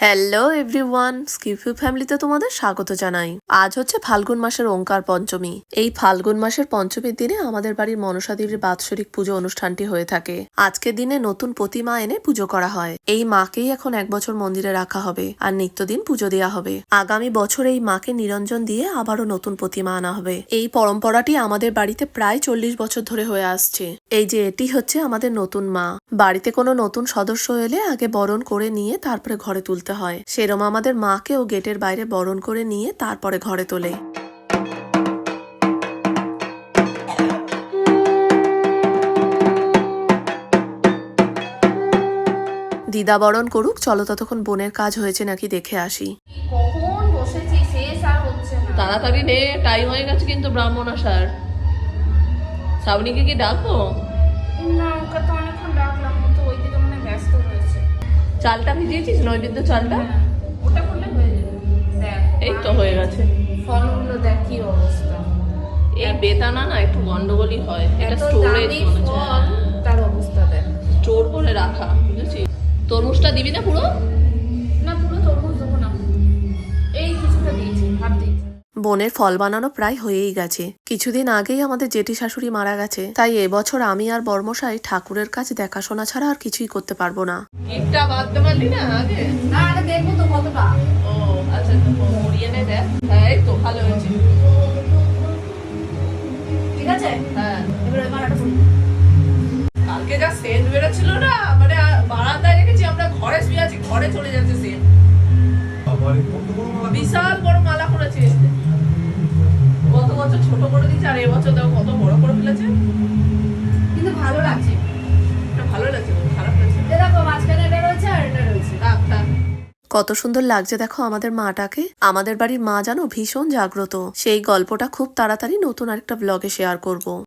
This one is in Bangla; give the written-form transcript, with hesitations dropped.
হ্যালো এভরিওয়ান, স্কিপি ফ্যামিলিতে তোমাদের স্বাগত জানাই। আজ হচ্ছে ফাল্গুন মাসের ওঙ্কার পঞ্চমী। এই ফাল্গুন মাসের পঞ্চমীর দিনে আমাদের বাড়ির মনসা দেবীর বাৎসরিক পুজো অনুষ্ঠানটি হয়ে থাকে। আজকের দিনে নতুন প্রতিমা এনে পুজো করা হয়। এই মাকেই এখন 1 বছর মন্দিরে রাখা হবে আর নিত্যদিন পুজো দেওয়া হবে। আগামী বছর এই মাকে নিরঞ্জন দিয়ে আবারও নতুন প্রতিমা আনা হবে। এই পরম্পরাটি আমাদের বাড়িতে প্রায় 40 বছর ধরে হয়ে আসছে। এই যে এটি হচ্ছে আমাদের নতুন মা। বাড়িতে কোনো নতুন সদস্য এলে আগে বরণ করে নিয়ে তারপরে ঘরে তুলতে হয়। সেরম আমাদের মাকেও গেটের বাইরে বরণ করে নিয়ে তারপরে ঘরে তোলে। দিদা বরণ করুক, চলো ততক্ষণ বোনের কাজ হয়েছে নাকি দেখে আসি। কখন বসেছি শেষ আর হচ্ছে না। তাড়াতাড়ি নে, টাইম হয়ে গেছে কিন্তু ব্রাহ্মণ আসার। শ্রাবণীকে কি ডাকবো? না, ওকে তো অনেকক্ষণ ডাকলাম, ও তো ওইদিকে মানে ব্যস্ত রয়েছে। চালটা ভিজিয়েছিস? নৈবেদ্য চালটা ওটা করলে হয়ে যাবে। দেখ এই তো হয়ে গেছে। ফলগুলো দেখ কি অবস্থা। এই বেদানা না একটু গন্ডগোলই হয়। এটা এত স্টোরেজ দামি ফল, তার অবস্থা দেখ। স্টোর করে রাখা, বুঝেছিস? তরমুজটা দিবি না পুরো? না, পুরো তরমুজ দেবো না, এই কিছুটা দিয়েছি, হাফ দিয়েছি। বোনের ফল বানানো প্রায় হয়েই গেছে। কিছুদিন আগেই আমাদের জেঠি শাশুড়ি মারা গেছে, তাই এবছর আমি আর বর্মশাই ঠাকুরের কাজ দেখাশোনা ছাড়া আর কিছুই করতে পারবো না। গিফটটা বাঁধতে পারলি না আগে? না, আরে দেখবো তো কতটা। ও আচ্ছা, তো মরিয়ে নে দেখ। হ্যাঁ এই তো ভালো হয়েছে। ঠিক আছে, হ্যাঁ এবারে মালাটা পরি। কালকে যা সেন্ট বেরোচ্ছিল না, মানে বারান্দায় রেখেছি, আমরা ঘরে শুয়ে আছি, ঘরে চলে যাচ্ছে সেন্ট। বিশাল বড় মালা করেছে। গত বছর ছোট করে দিয়েছে আর এবছর দেখো কত বড় করে ফেলেছে। কিন্তু ভালো লাগছে, এটা ভালো লাগছে, খারাপ লাগছে এটা দেখো মাঝখানে এটা রয়েছে আর এটা রয়েছে। কত সুন্দর লাগছে দেখো আমাদের মাটাকে। আমাদের বাড়ির মা জানো ভীষণ জাগ্রত। সেই গল্পটা খুব তাড়াতাড়ি নতুন আরেকটা ব্লগে শেয়ার করব।